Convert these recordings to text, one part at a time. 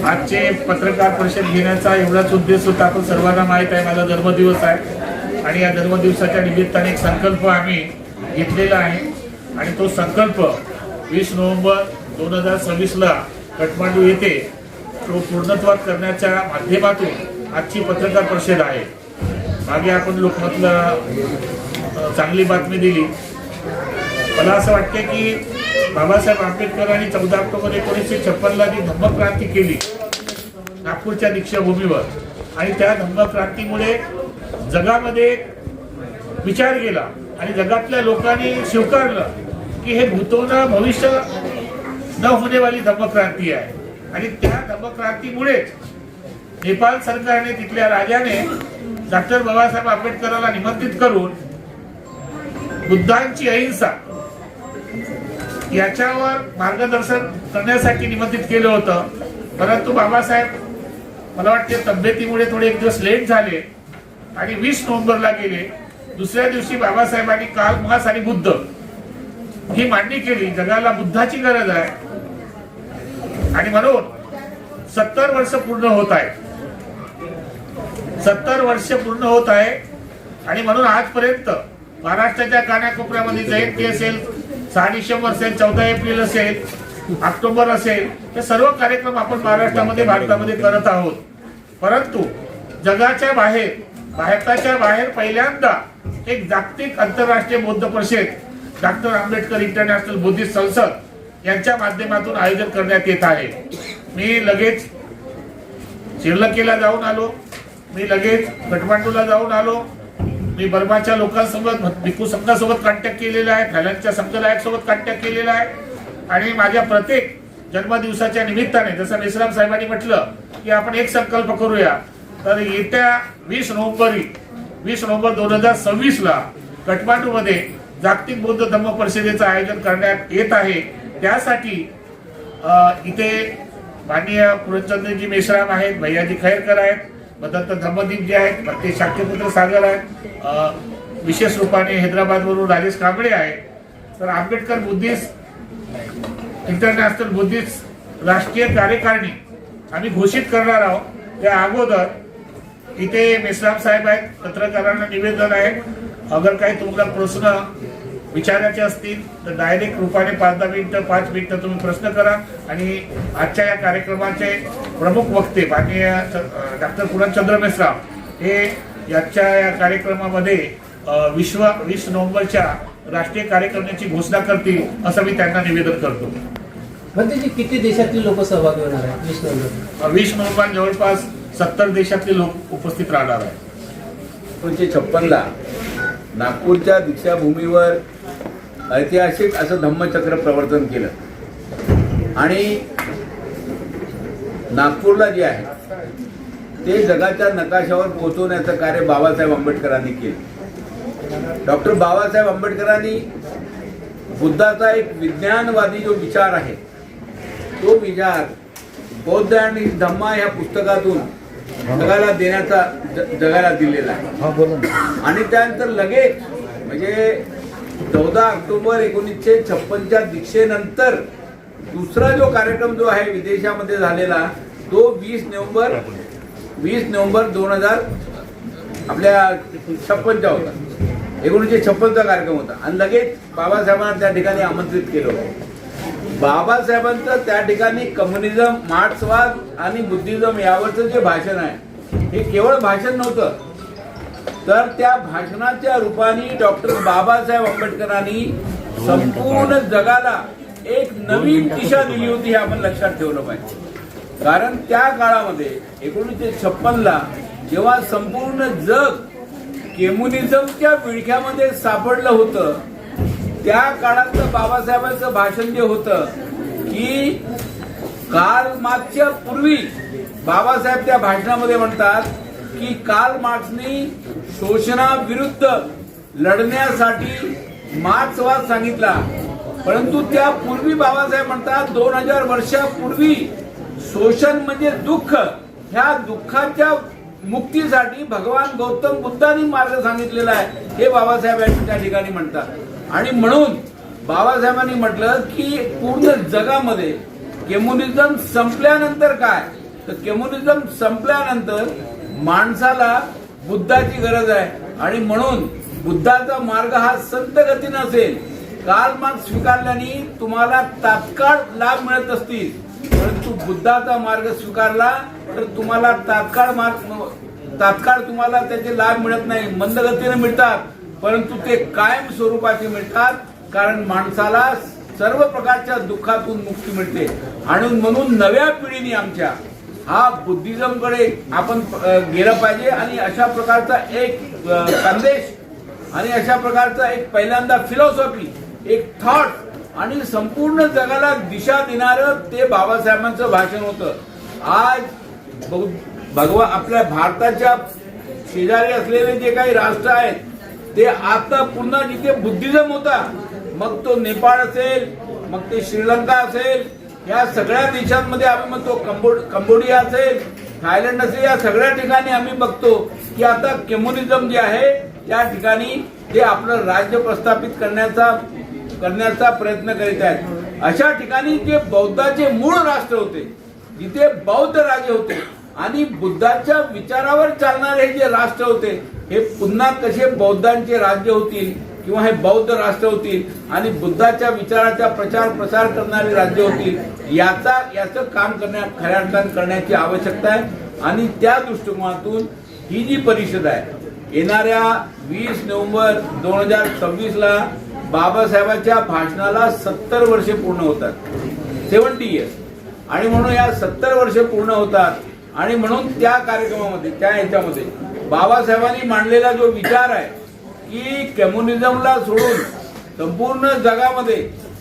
आजचे पत्रकार परिषद घेण्याचा एवढाच उद्देश होता. आपण सर्वांना माहीत आहे माझा जन्मदिवस आहे आणि या जन्मदिवसाच्या निमित्ताने एक संकल्प आम्ही घेतलेला आहे आणि तो संकल्प 20 नोव्हेंबर 2026ला काठमांडू येथे तो पूर्णत्वात करण्याच्या माध्यमातून आजची पत्रकार परिषद आहे. मागे आपण लोकमतला चांगली बातमी दिली. मला असं वाटते की बाबासाहेब आंबेडकरांनी 14 ऑक्टोबर 1956ला जी धम्मक्रांती केली नागपूरच्या दीक्षाभूमीवर आणि त्या धम्मक्रांतीमुळे जगामध्ये विचार केला आणि जगातल्या लोकांनी स्वीकारलं की हे भूतोनं भविष्य न होणे वाली धम्मक्रांती आहे. आणि त्या धम्मक्रांतीमुळेच नेपाळ सरकारने तिथल्या राजाने डॉक्टर बाबासाहेब आंबेडकरांना निमंत्रित करून बुद्धांची अहिंसा याच्यावर मार्गदर्शन करण्यासाठी निमंत्रित केलं होतं. परंतु बाबासाहेब मला वाटते तब्येतीमुळे थोडे एक दिवस लेट झाले आणि 20 नोव्हेंबरला गेले. दुसऱ्या दिवशी बाबासाहेबांनी कार्ल मार्क्स आणि बुद्ध ही मांडणी केली. जगाला बुद्धाची गरज आहे आणि म्हणून 70 वर्ष पूर्ण होत आहे. 70 वर्ष पूर्ण होत आहे आणि म्हणून आजपर्यंत महाराष्ट्राच्या कानाकोपऱ्यामध्ये जयंती असेल, 6 डिसेंबर असेल, 14 एप्रिल असेल, ऑक्टोबर असेल, हे सर्व कार्यक्रम आपण महाराष्ट्रामध्ये भारतामध्ये करत आहोत. परंतु जगाच्या बाहेर भारताच्या बाहेर पहिल्यांदा एक जागतिक आंतरराष्ट्रीय बौद्ध परिषद डॉक्टर आंबेडकर इंटरनॅशनल बुद्धिस्ट संसद यांच्या माध्यमातून आयोजन करण्यात येत आहे. मी लगेच श्रीलंकेला जाऊन आलो, मी लगेच काठमांडूला जाऊन आलो. मी बर्माच्या लोकांसोबत भिक्खू संघासोबत कॉन्टॅक्ट केलेला आहे, थायलंडच्या संघनायकसोबत कॉन्टॅक्ट केलेला आहे आणि माझ्या प्रत्येक जन्मदिवसाच्या निमित्ताने जसं मेश्राम साहेबांनी म्हटलं की आपण एक संकल्प करूया. तर येत्या 20 नोव्हेंबर 2026ला काठमांडूमध्ये जागतिक बौद्ध धम्म परिषदेचं आयोजन करण्यात येत आहे. त्यासाठी इथे माननीय पूर्णचंद्रजी मेश्राम आहेत, भैयाजी खैरकर आहेत, मदत्त धम्मदीप जे आहेत, ते शाक्यपुत्र सागर आहेत, विशेष रूपाने हैदराबादवरून राजेश कांबळे आहे. तर आंबेडकर बुद्धिस्ट इंटरनॅशनल बुद्धिस्ट राष्ट्रीय कार्यकारिणी आम्ही घोषित करणार आहोत. त्या अगोदर इथे मेश्राम साहेब आहेत, पत्रकारांना निवेदन आहे, अगर काही तुम्हाला प्रश्न विचारायचे असतील तर डायरेक्ट रूपाने 5-10 मिनिटं 5 मिनिटं तुम्ही प्रश्न करा. आणि आजच्या या कार्यक्रमाचे प्रमुख वक्ते माननीय डॉक्टर पूर्णचंद्र मेश्राम हे याच्या या कार्यक्रमामध्ये 20 नोव्हेंबरच्या राष्ट्रीय कार्यक्रमाची घोषणा करतील असं मी त्यांना निवेदन करतो. म्हणजे किती देशातील लोक सहभागी होणार आहेत 20 नोव्हेंबर? 20 नोव्हेंबर जवळपास 70 देशातले लोक उपस्थित राहणार आहेत. 1956ला नागपूरच्या दीक्षाभूमीवर ऐतिहासिक असं धम्मचक्र प्रवर्तन केलं आणि नागपूरला जे आहे ते जगाच्या नकाशावर पोहोचवण्याचं कार्य बाबासाहेब आंबेडकरांनी केलं. डॉक्टर बाबासाहेब आंबेडकरांनी बुद्धाचा एक विज्ञानवादी जो विचार आहे तो विचार बौद्ध आणि धम्मा ह्या पुस्तकातून जगाला देण्याचा जगाला दिलेला आहे. आणि त्यानंतर लगेच म्हणजे 14 ऑक्टोबर 1956च्या दीक्षेनंतर दुसरा जो कार्यक्रम जो आहे विदेशामध्ये झालेला तो 20 नोव्हेंबर 2000 आपल्या 56चा होता. 1956चा कार्यक्रम होता आणि लगेच बाबासाहेबांना त्या ठिकाणी आमंत्रित केलं होतं. बाबासाहेबांचं त्या ठिकाणी कम्युनिझम, मार्क्सवाद आणि बुद्धिझम यावरचं जे भाषण आहे हे केवळ भाषण नव्हतं, तर त्या भाषणाच्या रूपाने डॉक्टर बाबासाहेब आंबेडकरांनी संपूर्ण जगाला एक नवीन दिशा दिली होती हे आपण लक्षात ठेवलं पाहिजे. कारण त्या काळामध्ये 1956ला जेव्हा संपूर्ण जग कम्युनिझमच्या विळख्यामध्ये सापडलं होतं त्या काळातलं बाबासाहेबांचं भाषण जे होतं की कार्ल मार्क्सच्या पूर्वी बाबासाहेब त्या भाषणामध्ये म्हणतात की कार्ल मार्क्सनी शोषणाविरुद्ध लढण्यासाठी मार्क्सवाद सांगितला, परंतु त्यापूर्वी बाबासाहेब म्हणतात 2000 वर्षापूर्वी शोषण म्हणजे दुःख, ह्या दुःखाच्या मुक्तीसाठी भगवान गौतम बुद्धांनी मार्ग सांगितलेला आहे हे बाबासाहेब त्या ठिकाणी म्हणतात. आणि म्हणून बाबासाहेबांनी म्हटलं की पूर्ण जगामध्ये कम्युनिझम संपल्यानंतर काय तर कम्युनिझम संपल्यानंतर माणसाला बुद्धाची गरज आहे आणि म्हणून बुद्धाचा मार्ग हा संत गतीनं असेल. कार्ल मार्क्स स्वीकारल्याने तुम्हाला तात्काळ लाभ मिळत असतील, परंतु बुद्धाचा मार्ग स्वीकारला तर तुम्हाला तात्काळ तुम्हाला त्याचे लाभ मिळत नाही, मंद गतीने मिळतात, परंतु ते कायम स्वरूपाचे मिळतात. कारण माणसाला सर्व प्रकारच्या दुःखातून मुक्ती मिळते. आणि म्हणून नव्या पिढीने आमच्या हा बुद्धिझमकडे आपण गेलं पाहिजे आणि अशा प्रकारचा एक संदेश आणि अशा प्रकारचा एक पहिल्यांदा फिलॉसॉफी, एक थॉट आणि संपूर्ण जगाला दिशा देणारं ते बाबासाहेबांचं भाषण होतं. आज भगवान आपल्या भारताच्या शेजारी असलेले जे काही राष्ट्र आहेत ते आता पुन्हा जिथे बुद्धिझम होता, मग तो नेपाळ असेल, मग ते श्रीलंका असेल, या सगळ्या देशांमध्ये आम्ही म्हणतो, कंबोडिया असेल, थायलंड असेल, या सगळ्या ठिकाणी आम्ही बघतो की आता कम्युनिझम जे आहे त्या ठिकाणी ते आपलं राज्य प्रस्थापित करण्याचा प्रयत्न करीत आहेत. अशा ठिकाणी जे बौद्धाचे मूळ राष्ट्र होते, जिथे बौद्ध राजे होते आणि बुद्धाच्या विचारावर चालणारे जे राष्ट्र होते, हे पुन्हा कसे बौद्धांचे राज्य होतील किंवा हे बौद्ध राष्ट्र होतील आणि बुद्धाच्या विचाराचा प्रचार प्रसार करणारे राज्य होतील, याचं काम खऱ्या अर्थाने करण्याची आवश्यकता आहे. आणि त्या दृष्टिकोनातून ही जी परिषद आहे, येणाऱ्या 20 नोव्हेंबर 2026 ला बाबासाहेबांच्या भाषणाला 70 वर्षे पूर्ण होतात, 70 इयर्स. आणि म्हणून या 70 वर्षे पूर्ण होतात आणि म्हणून त्या कार्यक्रमामध्ये, त्या ह्याच्यामध्ये बाबासाहेबांनी मांडलेला जो विचार आहे की कम्युनिझमला सोडून संपूर्ण जगामध्ये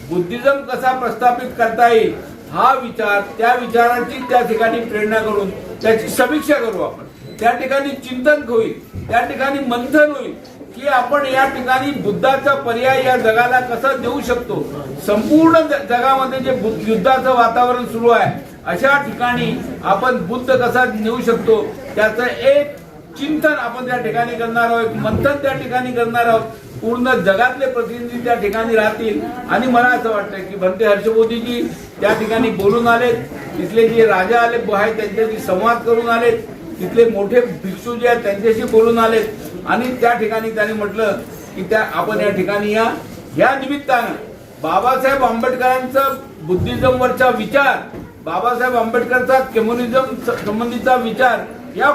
बुद्धिझम कसा प्रस्थापित करता येईल, हा विचार, त्या विचारांची त्या ठिकाणी प्रेरणा करून त्याची समीक्षा करू आपण. त्या ठिकाणी चिंतन होईल, त्या ठिकाणी मंथन होईल की आपण या ठिकाणी बुद्धाचा पर्याय या जगाला कसा देऊ शकतो. संपूर्ण जगामध्ये जे युद्धाचं वातावरण सुरू आहे, अशा ठिकाणी आपण बुद्ध कसा नेऊ शकतो, त्याचं एक चिंतन आपण त्या ठिकाणी करणार आहोत, मंथन त्या ठिकाणी करणार आहोत. पूर्ण जगातले प्रतिनिधी त्या ठिकाणी राहतील. आणि मला असं वाटतं की भंते हर्षबोधीजी त्या ठिकाणी बोलून आलेत, तिथले जे राजा आले आहेत त्यांच्याशी संवाद करून आलेत, तिथले मोठे भिक्षू जे आहेत त्यांच्याशी बोलून आलेत आणि त्या ठिकाणी त्यांनी म्हटलं की आपण या ठिकाणी या निमित्तानं बाबासाहेब आंबेडकरांचा बुद्धिझमवरचा विचार, बाबासाहेब आंबेडकरचा कम्युनिझम संबंधीचा विचार या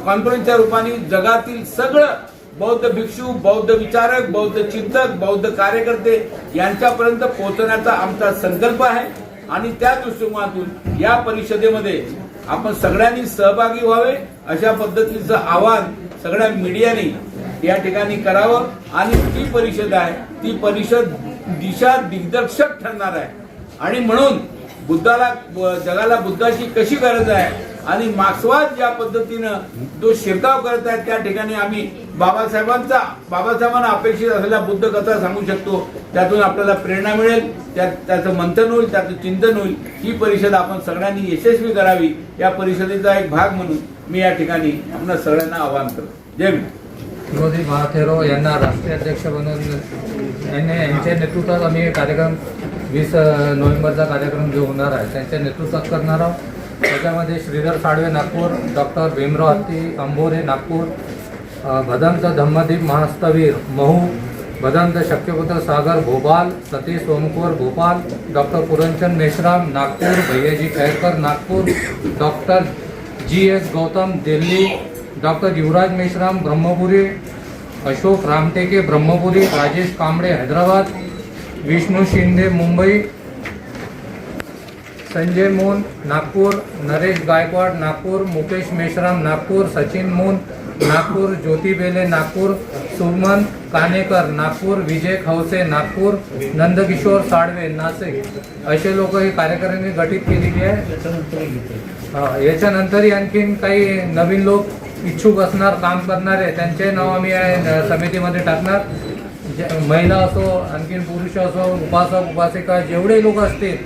कॉन्फरन्सच्या रूपाने जगातील सगळं बौद्ध भिक्षू, बौद्ध विचारक, बौद्ध चिंतक, बौद्ध कार्यकर्ते यांच्यापर्यंत पोहोचण्याचा आमचा संकल्प आहे. आणि त्या दृष्टिकोनातून या परिषदेमध्ये आपण सगळ्यांनी सहभागी व्हावे अशा पद्धतीचं आवाहन सगळ्या मीडियाने या ठिकाणी करावं. आणि ती परिषद आहे, ती परिषद दिशा दिग्दर्शक ठरणार आहे. आणि म्हणून जगाला बुद्धाची कशी गरज आहे आणि मार्क्सवाद ज्या पद्धतीनं जो शिरकाव करत आहे, त्या ठिकाणी आम्ही बाबासाहेबांना अपेक्षित असलेला बुद्ध कथा सांगू शकतो, त्यातून आपल्याला प्रेरणा मिळेल, त्याचं मंथन होईल, त्याचं चिंतन होईल. ही परिषद आपण सगळ्यांनी यशस्वी करावी, या परिषदेचा एक भाग म्हणून मी या ठिकाणी आपल्या सगळ्यांना आवाहन करतो. जय भीम. विनोदी महाथेरो यांना राष्ट्रीय अध्यक्ष बनवून यांच्या नेतृत्वात आम्ही कार्यक्रम 20 नोव्हेंबरचा कार्यक्रम जो होणार आहे त्यांच्या नेतृत्वात करणार आहोत. त्याच्यामध्ये Shridhar Salve Nagpur, doctor Bhimrao Hatti Ambore Nagpur, Bhadant Dhammadeep Mahasthavir Mhow, Bhadant Shakyaputra Sagar Bhopal, Satish Somkor Bhopal, doctor Purnachand Meshram Nagpur, Bhaiyaji Khairkar Nagpur, doctor GS Gautam Delhi, doctor Yuvraj Meshram Brahmapuri, Ashok Ramteke Brahmapuri, Rajesh Kamble Hyderabad, Vishnu Shinde Mumbai, Sanjay Mon Nagpur, Naresh Gaikwad Nagpur, Mukesh Meshram Nagpur, Sachin मोन नागपूर, ज्योती बेले नागपूर, सुमन कानेकर नागपूर, विजय खवसे नागपूर, नंदकिशोर साळवे नाशिक असे लोक ही कार्यकारिणी गठीत केलेली आहे. याच्यानंतरही आणखीन काही नवीन लोक इच्छुक असणार, काम करणारे, त्यांचे नाव आम्ही समितीमध्ये टाकणार. महिला असो, आणखीन पुरुष असो, उपासक उपासिका जेवढे लोक असतील,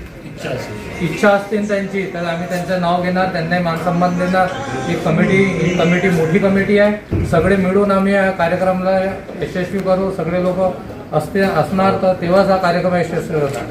इच्छा असतील त्यांची, तर आम्ही त्यांचं नाव घेणार, त्यांना मानसन्मान देणार. ही कमिटी मोठी कमिटी आहे. सगळे मिळून आम्ही या कार्यक्रमाला यशस्वी करू. सगळे लोक असणार तर तेव्हाच हा कार्यक्रम यशस्वी होणार.